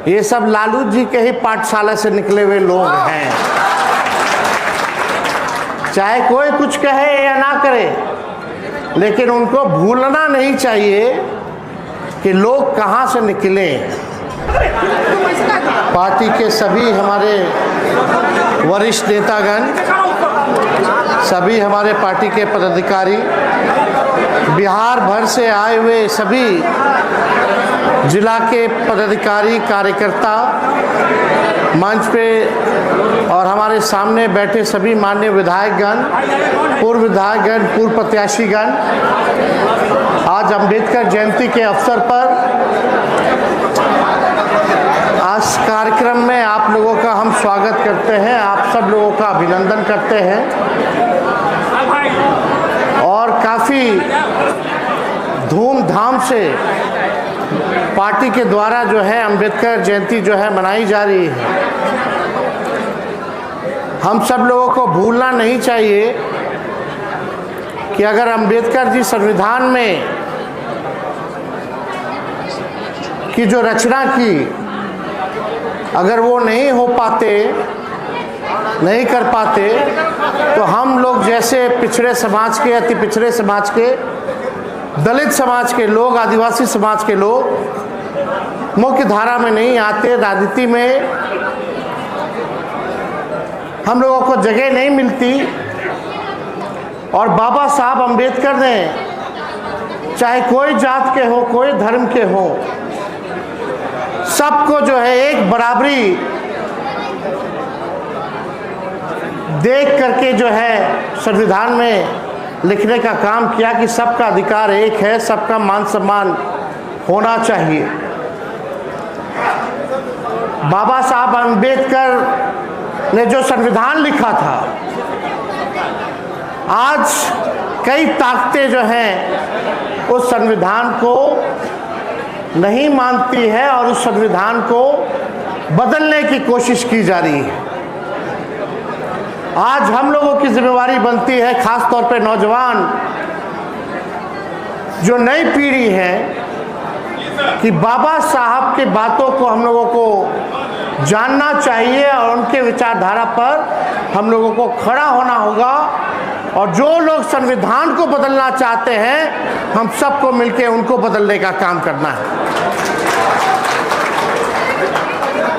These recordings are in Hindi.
ये सब लालू जी के ही पाठशाला से निकले हुए लोग हैं। चाहे कोई कुछ कहे या ना करे, लेकिन उनको भूलना नहीं चाहिए कि लोग कहाँ से निकले। पार्टी के सभी हमारे वरिष्ठ नेतागण, सभी हमारे पार्टी के पदाधिकारी, बिहार भर से आए हुए सभी जिला के पदाधिकारी, कार्यकर्ता, मंच पे और हमारे सामने बैठे सभी माननीय विधायकगण, पूर्व विधायकगण, पूर्व प्रत्याशीगण, आज अंबेडकर जयंती के अवसर पर आज कार्यक्रम में आप लोगों का हम स्वागत करते हैं, आप सब लोगों का अभिनंदन करते हैं। और काफ़ी धूमधाम से पार्टी के द्वारा जो है अंबेडकर जयंती जो है मनाई जा रही है। हम सब लोगों को भूलना नहीं चाहिए कि अगर अंबेडकर जी संविधान में की जो रचना की, अगर वो नहीं हो पाते, नहीं कर पाते, तो हम लोग जैसे पिछड़े समाज के, अति पिछड़े समाज के, दलित समाज के लोग, आदिवासी समाज के लोग मुख्य धारा में नहीं आते, राजनीति में हम लोगों को जगह नहीं मिलती। और बाबा साहब अंबेडकर ने चाहे कोई जात के हो, कोई धर्म के हो, सबको जो है एक बराबरी देख करके जो है संविधान में लिखने का काम किया कि सबका अधिकार एक है, सबका मान सम्मान होना चाहिए। बाबा साहब अंबेडकर ने जो संविधान लिखा था, आज कई ताकतें जो हैं उस संविधान को नहीं मानती है और उस संविधान को बदलने की कोशिश की जा रही है। आज हम लोगों की जिम्मेवारी बनती है, खास तौर पे नौजवान जो नई पीढ़ी है, कि बाबा साहब की बातों को हम लोगों को जानना चाहिए और उनके विचारधारा पर हम लोगों को खड़ा होना होगा। और जो लोग संविधान को बदलना चाहते हैं, हम सबको मिलकर उनको बदलने का काम करना है।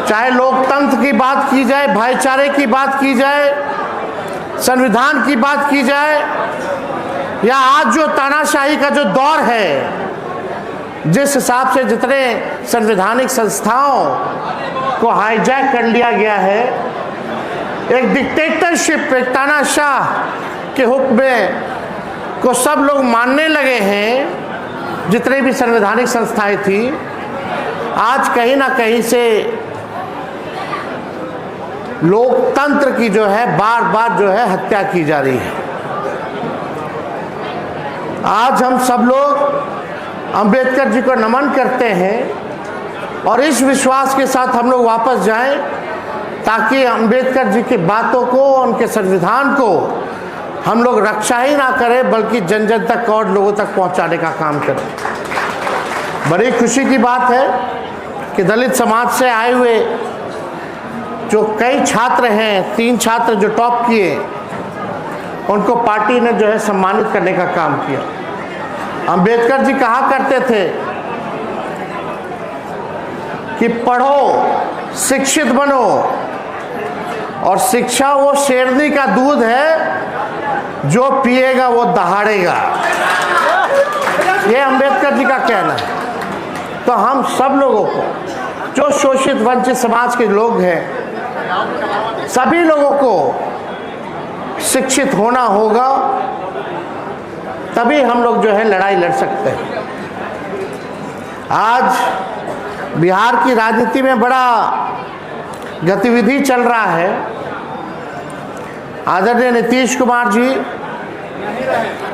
चाहे लोकतंत्र की बात की जाए, भाईचारे की बात की जाए, संविधान की बात की जाए, या आज जो तानाशाही का जो दौर है, जिस हिसाब से जितने संवैधानिक संस्थाओं को हाईजैक कर लिया गया है, एक डिक्टेटरशिप, एक तानाशाह के हुक्म को सब लोग मानने लगे हैं। जितने भी संवैधानिक संस्थाएं थी, आज कहीं ना कहीं से लोकतंत्र की जो है बार बार जो है हत्या की जा रही है। आज हम सब लोग अंबेडकर जी को नमन करते हैं और इस विश्वास के साथ हम लोग वापस जाएं, ताकि अंबेडकर जी की बातों को, उनके संविधान को हम लोग रक्षा ही ना करें, बल्कि जन जन तक और लोगों तक पहुंचाने का काम करें। बड़ी खुशी की बात है कि दलित समाज से आए हुए जो कई छात्र हैं, 3 छात्र जो टॉप किए, उनको पार्टी ने जो है सम्मानित करने का काम किया। अंबेडकर जी कहा करते थे कि पढ़ो, शिक्षित बनो, और शिक्षा वो शेरनी का दूध है, जो पिएगा वो दहाड़ेगा। ये अंबेडकर जी का कहना है। तो हम सब लोगों को, जो शोषित वंचित समाज के लोग हैं, सभी लोगों को शिक्षित होना होगा, तभी हम लोग जो है लड़ाई लड़ सकते हैं। आज बिहार की राजनीति में बड़ा गतिविधि चल रहा है। आदरणीय नीतीश कुमार जी,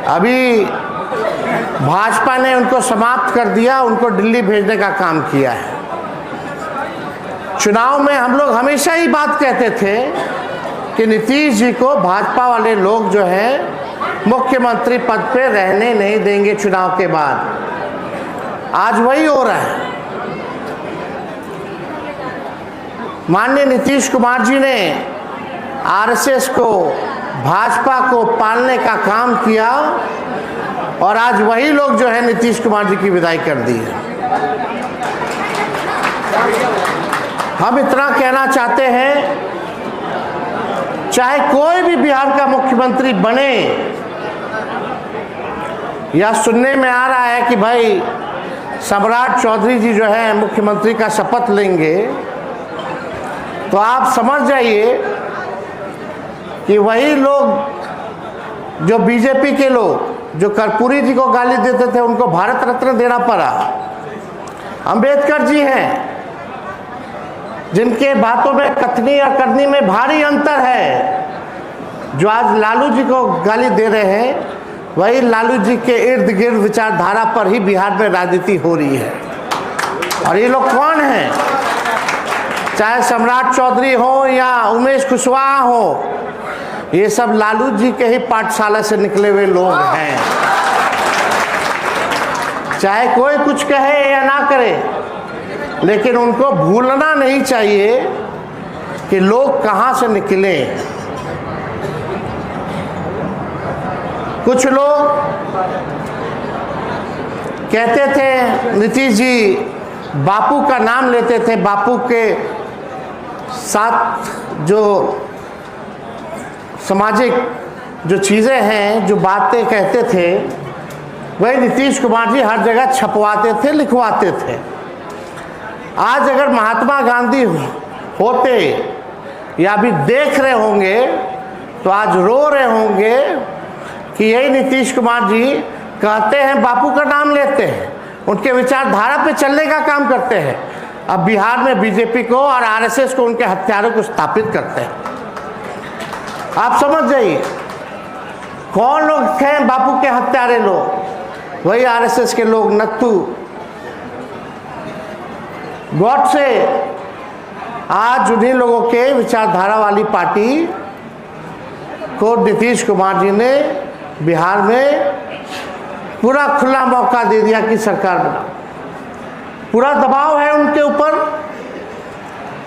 अभी भाजपा ने उनको समाप्त कर दिया, उनको दिल्ली भेजने का काम किया है। चुनाव में हम लोग हमेशा ही बात कहते थे कि नीतीश जी को भाजपा वाले लोग जो है मुख्यमंत्री पद पे रहने नहीं देंगे चुनाव के बाद। आज वही हो रहा है। माननीय नीतीश कुमार जी ने आरएसएस को, भाजपा को पालने का काम किया और आज वही लोग जो है नीतीश कुमार जी की विदाई कर दी है। हम इतना कहना चाहते हैं, चाहे कोई भी बिहार का मुख्यमंत्री बने, या सुनने में आ रहा है कि भाई सम्राट चौधरी जी जो है मुख्यमंत्री का शपथ लेंगे, तो आप समझ जाइए कि वही लोग जो बीजेपी के लोग जो कर्पूरी जी को गाली देते थे उनको भारत रत्न देना पड़ा। अंबेडकर जी हैं जिनके बातों में कथनी और करनी में भारी अंतर है, जो आज लालू जी को गाली दे रहे हैं, वही लालू जी के इर्द गिर्द विचारधारा पर ही बिहार में राजनीति हो रही है। और ये लोग कौन हैं? चाहे सम्राट चौधरी हो या उमेश कुशवाहा हो, ये सब लालू जी के ही पाठशाला से निकले हुए लोग हैं। चाहे कोई कुछ कहे या ना करे, लेकिन उनको भूलना नहीं चाहिए कि लोग कहां से निकले। कुछ लोग कहते थे नीतीश जी बापू का नाम लेते थे, बापू के साथ जो सामाजिक जो चीज़ें हैं, जो बातें कहते थे, वही नीतीश कुमार जी हर जगह छपवाते थे, लिखवाते थे। आज अगर महात्मा गांधी होते या अभी देख रहे होंगे तो आज रो रहे होंगे कि यही नीतीश कुमार जी कहते हैं बापू का नाम लेते हैं, उनके विचारधारा पे चलने का काम करते हैं, अब बिहार में बीजेपी को और आरएसएस को, उनके हथियारों को स्थापित करते हैं। आप समझ जाइए कौन लोग थे बापू के हत्यारे लोग, वही आरएसएस के लोग, नत्थू गॉडसे। आज उन्हीं लोगों के विचारधारा वाली पार्टी को नीतीश कुमार जी ने बिहार में पूरा खुला मौका दे दिया कि सरकार बना। पूरा दबाव है उनके ऊपर,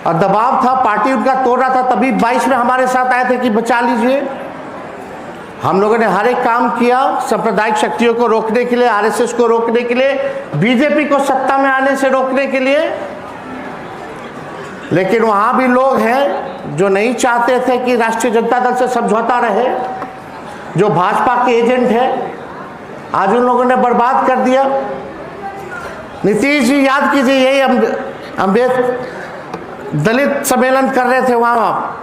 और दबाव था, पार्टी उनका तोड़ रहा था, तभी 22 में हमारे साथ आए थे कि बचा लीजिए। हम लोगों ने हर एक काम किया सांप्रदायिक शक्तियों को रोकने के लिए, आरएसएस को रोकने के लिए, बीजेपी को सत्ता में आने से रोकने के लिए। लेकिन वहां भी लोग हैं जो नहीं चाहते थे कि राष्ट्रीय जनता दल से समझौता रहे, जो भाजपा के एजेंट है, आज उन लोगों ने बर्बाद कर दिया। नीतीश जी याद कीजिए, यही अम्बेडकर दलित सम्मेलन कर रहे थे वहाँ,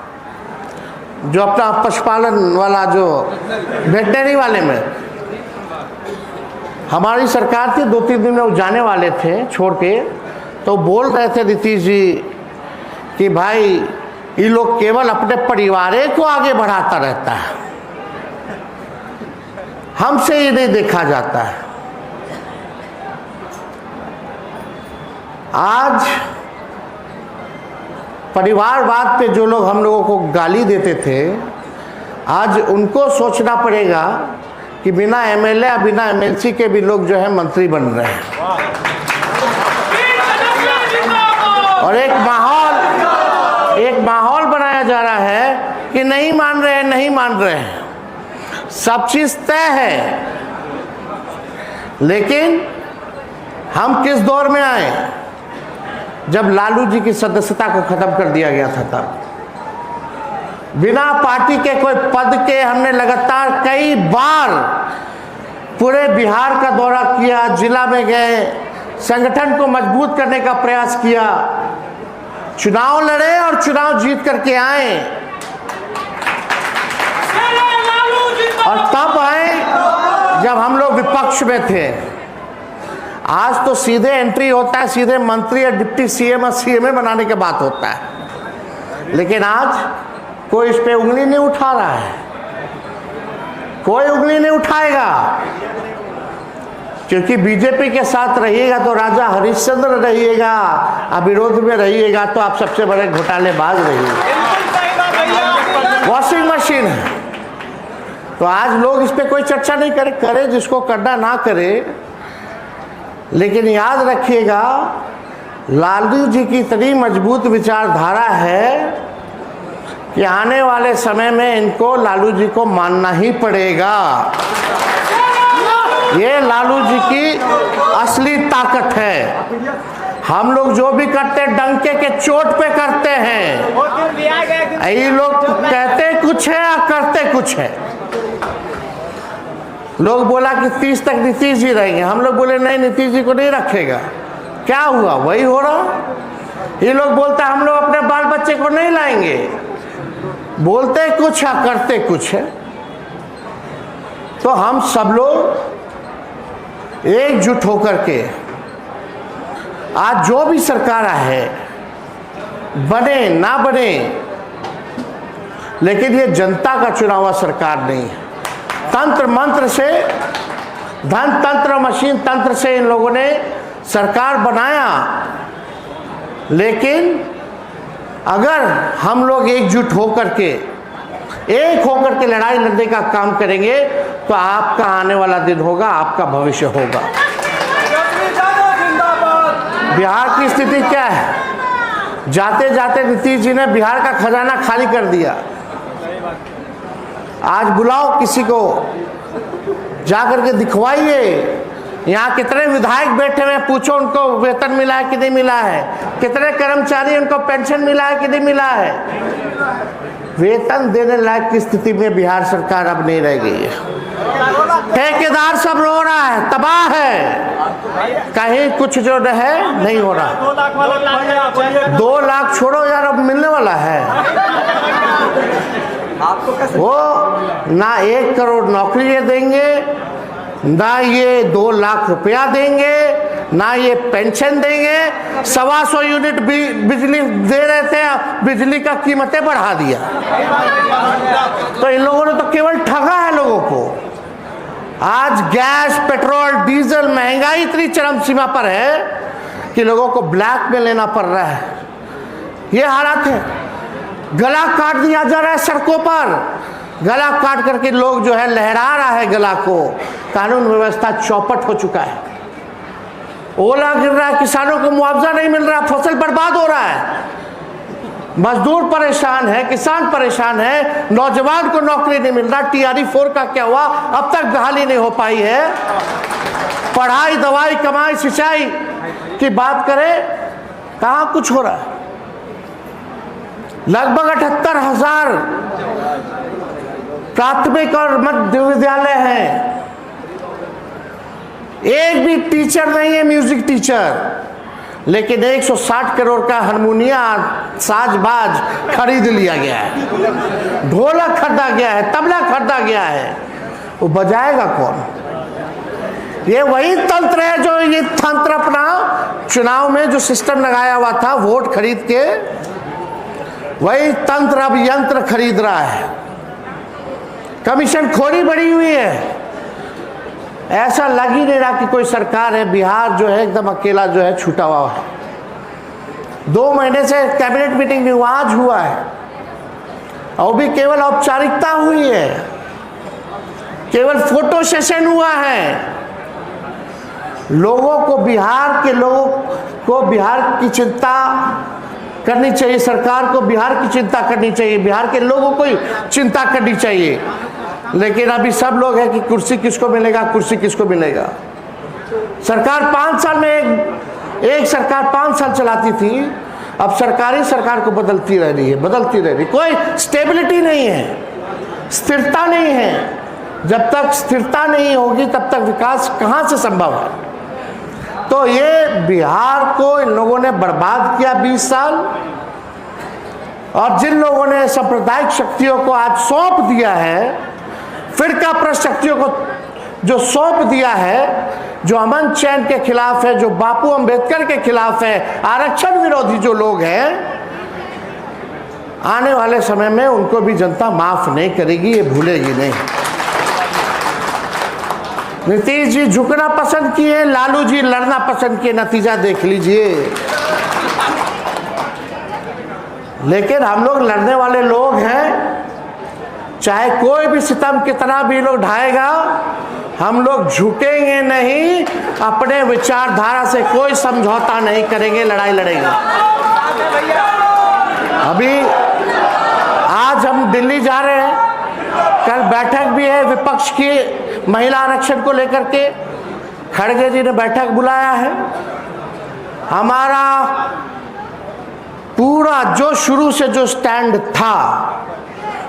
जो अपना पशुपालन वाला, जो वेटनरी वाले में हमारी सरकार थी, 2-3 दिन में वो जाने वाले थे छोड़ के, तो बोल रहे थे नीतीश जी कि भाई ये लोग केवल अपने परिवार को आगे बढ़ाता रहता है, हमसे ये नहीं देखा जाता है। आज परिवारवाद पे जो लोग हम लोगों को गाली देते थे, आज उनको सोचना पड़ेगा कि बिना एमएलए या बिना एमएलसी के भी लोग जो है मंत्री बन रहे हैं। और एक माहौल बनाया जा रहा है कि नहीं मान रहे हैं, नहीं मान रहे हैं, सब चीज तय है। लेकिन हम किस दौर में आए? जब लालू जी की सदस्यता को खत्म कर दिया गया था, तब बिना पार्टी के कोई पद के हमने लगातार कई बार पूरे बिहार का दौरा किया, जिला में गए, संगठन को मजबूत करने का प्रयास किया, चुनाव लड़े और चुनाव जीत करके आए। और तब आए जब हम लोग विपक्ष में थे। आज तो सीधे एंट्री होता है, सीधे मंत्री या डिप्टी सीएम और सीएमए बनाने के बात होता है। लेकिन आज कोई इस पे उंगली नहीं उठा रहा है, कोई उंगली नहीं उठाएगा, क्योंकि बीजेपी के साथ रहिएगा तो राजा हरिश्चंद्र रहिएगा, अब विरोध में रहिएगा तो आप सबसे बड़े घोटालेबाज रहिएगा, वॉशिंग मशीन है। तो आज लोग इस पे कोई चर्चा नहीं करे जिसको करना ना करे। लेकिन याद रखिएगा, लालू जी की इतनी मजबूत विचारधारा है कि आने वाले समय में इनको लालू जी को मानना ही पड़ेगा। ये लालू जी की असली ताकत है। हम लोग जो भी करते हैं डंके के चोट पे करते हैं। ये लोग कहते कुछ है और करते कुछ है। लोग बोला कि 30 तक नीतीश जी रहेंगे, हम लोग बोले नहीं, नीतीश जी को नहीं रखेगा। क्या हुआ? वही हो रहा। ये लोग बोलते हम लोग अपने बाल बच्चे को नहीं लाएंगे। बोलते कुछ है करते कुछ है। तो हम सब लोग एकजुट होकर के आज जो भी सरकार है, बने ना बने, लेकिन ये जनता का चुना हुआ सरकार नहीं है। तंत्र मंत्र से, धन तंत्र मशीन तंत्र से इन लोगों ने सरकार बनाया। लेकिन अगर हम लोग एकजुट होकर के, एक होकर के लड़ाई लड़ने का काम करेंगे तो आपका आने वाला दिन होगा, आपका भविष्य होगा। बिहार की स्थिति क्या है? जाते जाते नीतीश जी ने बिहार का खजाना खाली कर दिया। आज बुलाओ किसी को, जाकर के दिखवाइए यहाँ कितने विधायक बैठे हुए, पूछो उनको वेतन मिला है कि नहीं मिला है, कितने कर्मचारी उनको पेंशन मिला है कि नहीं मिला है। वेतन देने लायक की स्थिति में बिहार सरकार अब नहीं रह गई है। ठेकेदार सब रो रहा है, तबाह है, कहीं कुछ जो है नहीं हो रहा। 2 लाख छोड़ो यार, अब मिलने वाला है वो। ना 1 करोड़ नौकरी ये देंगे, ना ये 2 लाख रुपया देंगे, ना ये पेंशन देंगे। 125 यूनिट बिजली दे रहे थे, बिजली का कीमतें बढ़ा दिया। तो इन लोगों ने तो केवल ठगा है लोगों को। आज गैस, पेट्रोल, डीजल महंगाई इतनी चरम सीमा पर है कि लोगों को ब्लैक में लेना पड़ रहा है। ये हालात है। गला काट दिया जा रहा है सड़कों पर, गला काट करके लोग जो है लहरा रहा है गला को। कानून व्यवस्था चौपट हो चुका है। ओला गिर रहा है, किसानों को मुआवजा नहीं मिल रहा, फसल बर्बाद हो रहा है। मजदूर परेशान है, किसान परेशान है, नौजवान को नौकरी नहीं मिल रहा। TRE 4 का क्या हुआ, अब तक बहाली नहीं हो पाई है। पढ़ाई, दवाई, कमाई, सिंचाई की बात करें, कहाँ कुछ हो रहा है। लगभग 78,000 प्राथमिक और मध्य विद्यालय हैं। एक भी टीचर नहीं है, म्यूजिक टीचर। लेकिन 160 करोड़ का हारमोनियम, साजबाज खरीद लिया गया है, ढोलक खरीदा गया है, तबला खरीदा गया है। वो बजाएगा कौन? ये वही तंत्र है जो ये तंत्र अपना चुनाव में जो सिस्टम लगाया हुआ था, वोट खरीद के, वही तंत्र अब यंत्र खरीद रहा है। कमीशन खोरी बढ़ी हुई है। ऐसा लग ही नहीं रहा कि कोई सरकार है। बिहार जो है एकदम अकेला जो है छूटा हुआ है। 2 महीने से कैबिनेट मीटिंग नहीं हुआ, आज हुआ है, और भी केवल औपचारिकता हुई है, केवल फोटो सेशन हुआ है। लोगों को, बिहार के लोगों को बिहार की चिंता करनी चाहिए, सरकार को बिहार की चिंता करनी चाहिए, बिहार के लोगों को ही चिंता करनी चाहिए। लेकिन अभी सब लोग हैं कि कुर्सी किसको मिलेगा, कुर्सी किसको मिलेगा। सरकार 5 साल में एक सरकार 5 साल चलाती थी, अब सरकारी सरकार को बदलती रह रही है, बदलती रह रही। कोई स्टेबिलिटी नहीं है, स्थिरता नहीं है। जब तक स्थिरता नहीं होगी तब तक विकास कहाँ से संभव है। तो ये बिहार को इन लोगों ने बर्बाद किया 20 साल। और जिन लोगों ने सांप्रदायिक शक्तियों को आज सौंप दिया है, फिरका प्रस्त शक्तियों को जो सौंप दिया है, जो अमन चैन के खिलाफ है, जो बापू अंबेडकर के खिलाफ है, आरक्षण विरोधी जो लोग हैं, आने वाले समय में उनको भी जनता माफ नहीं करेगी, ये भूलेगी नहीं। नीतीश जी झुकना पसंद किए, लालू जी लड़ना पसंद किए, नतीजा देख लीजिए। लेकिन हम लोग लड़ने वाले लोग हैं, चाहे कोई भी सितम कितना भी लोग ढाएगा, हम लोग झुकेंगे नहीं, अपने विचारधारा से कोई समझौता नहीं करेंगे, लड़ाई लड़ेंगे। अभी आज हम दिल्ली जा रहे हैं, कल बैठक भी है विपक्ष की महिला आरक्षण को लेकर के, खड़गे जी ने बैठक बुलाया है। हमारा पूरा जो शुरू से जो स्टैंड था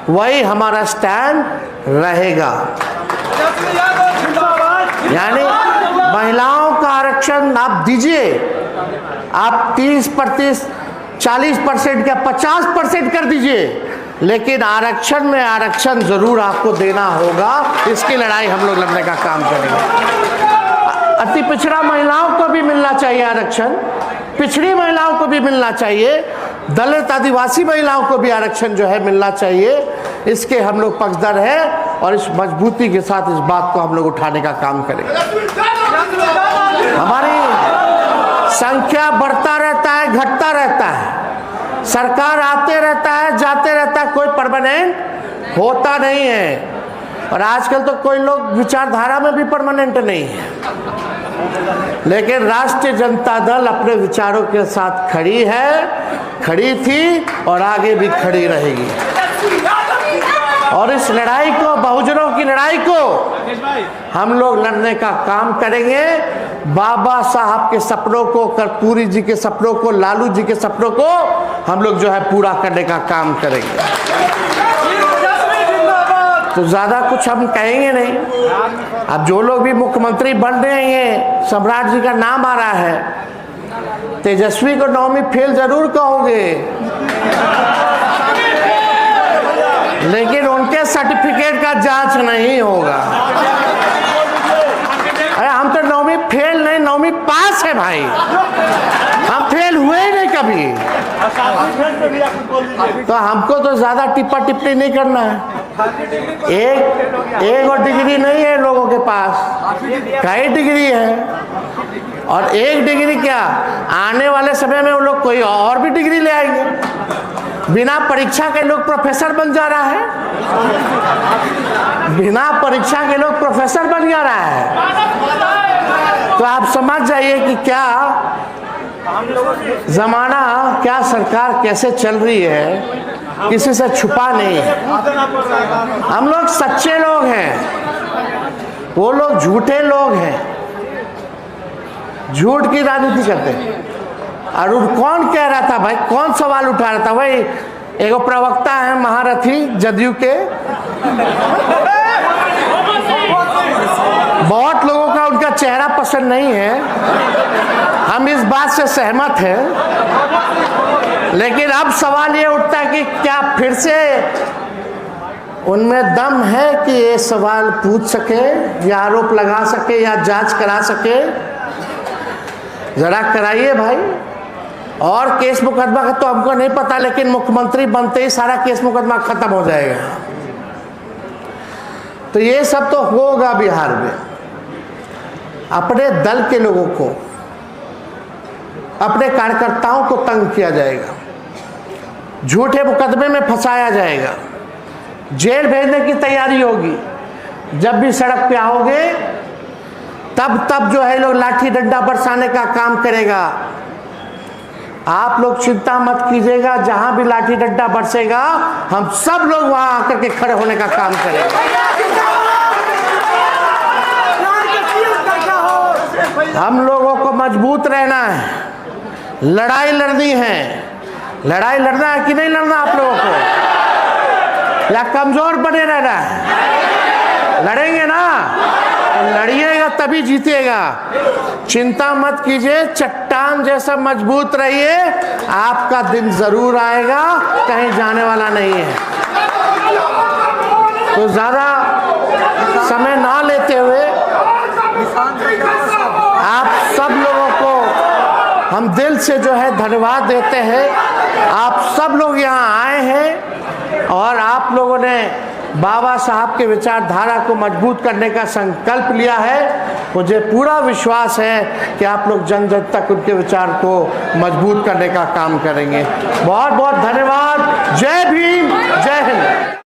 वही हमारा स्टैंड रहेगा, यानी महिलाओं का आरक्षण आप दीजिए, आप 30%, 40% या 50% कर दीजिए, लेकिन आरक्षण में आरक्षण जरूर आपको देना होगा। इसकी लड़ाई हम लोग लड़ने का काम करेंगे। अति पिछड़ा महिलाओं को भी मिलना चाहिए आरक्षण, पिछड़ी महिलाओं को भी मिलना चाहिए, दलित आदिवासी महिलाओं को भी आरक्षण जो है मिलना चाहिए। इसके हम लोग पक्षधर हैं और इस मजबूती के साथ इस बात को हम लोग उठाने का काम करेंगे। हमारी संख्या बढ़ता रहता है, घटता रहता है, सरकार आते रहता है, जाते रहता है, कोई परमानेंट होता नहीं है। और आजकल तो कोई लोग विचारधारा में भी परमानेंट नहीं है, लेकिन राष्ट्रीय जनता दल अपने विचारों के साथ खड़ी है, खड़ी थी और आगे भी खड़ी रहेगी। और इस लड़ाई को, बहुजनों की लड़ाई को हम लोग लड़ने का काम करेंगे। बाबा साहब के सपनों को, कर्पूरी जी के सपनों को, लालू जी के सपनों को हम लोग जो है पूरा करने का काम करेंगे। तो ज़्यादा कुछ हम कहेंगे नहीं। अब जो लोग भी मुख्यमंत्री बन रहे हैं, सम्राट जी का नाम आ रहा है, तेजस्वी को 9वीं फेल जरूर कहोगे, लेकिन उनके सर्टिफिकेट का जांच नहीं होगा। अरे हम तो 9वीं फेल नहीं, 9वीं पास है भाई, हम फेल हुए नहीं कभी। तो हमको तो ज्यादा टिप्पा टिप्पणी नहीं करना है। एक और डिग्री नहीं है लोगों के पास, कई डिग्री है। और एक डिग्री क्या, आने वाले समय में वो लोग कोई और भी डिग्री ले आएंगे। बिना परीक्षा के लोग प्रोफेसर बन जा रहा है, बिना परीक्षा के लोग प्रोफेसर बन जा रहा है। तो आप समझ जाइए कि क्या जमाना, क्या सरकार कैसे चल रही है, किसी से छुपा नहीं है। हम लोग सच्चे लोग हैं, वो लोग झूठे लोग हैं, झूठ की राजनीति करते हैं। और कौन कह रहा था भाई, कौन सवाल उठा रहा था भाई, एक प्रवक्ता है महारथी जदयू के, बहुत लोगों का उनका चेहरा पसंद नहीं है, हम इस बात से सहमत हैं। लेकिन अब सवाल ये उठता है कि क्या फिर से उनमें दम है कि ये सवाल पूछ सके या आरोप लगा सके या जांच करा सके? जरा कराइए भाई। और केस मुकदमा का तो हमको नहीं पता, लेकिन मुख्यमंत्री बनते ही सारा केस मुकदमा खत्म हो जाएगा। तो ये सब तो होगा बिहार में। अपने दल के लोगों को, अपने कार्यकर्ताओं को तंग किया जाएगा, झूठे मुकदमे में फंसाया जाएगा, जेल भेजने की तैयारी होगी। जब भी सड़क पे आओगे तब जो है लोग लाठी डंडा बरसाने का काम करेगा। आप लोग चिंता मत कीजिएगा, जहां भी लाठी डंडा बरसेगा हम सब लोग वहां आकर के खड़े होने का काम करेंगे। हम लोगों को मजबूत रहना है, लड़ाई लड़नी है। लड़ाई लड़ना है कि नहीं लड़ना आप लोगों को, या कमजोर बने रहना है? लड़ेंगे ना, लड़िएगा तभी जीतिएगा। चिंता मत कीजिए, चट्टान जैसा मजबूत रहिए, आपका दिन जरूर आएगा, कहीं जाने वाला नहीं है। तो ज्यादा समय ना लेते हुए आप सब लोगों को हम दिल से जो है धन्यवाद देते हैं। आप सब लोग यहाँ आए हैं और आप लोगों ने बाबा साहब के विचारधारा को मजबूत करने का संकल्प लिया है। मुझे पूरा विश्वास है कि आप लोग जन जन तक उनके विचार को मजबूत करने का काम करेंगे। बहुत बहुत धन्यवाद। जय भीम, जय हिंद।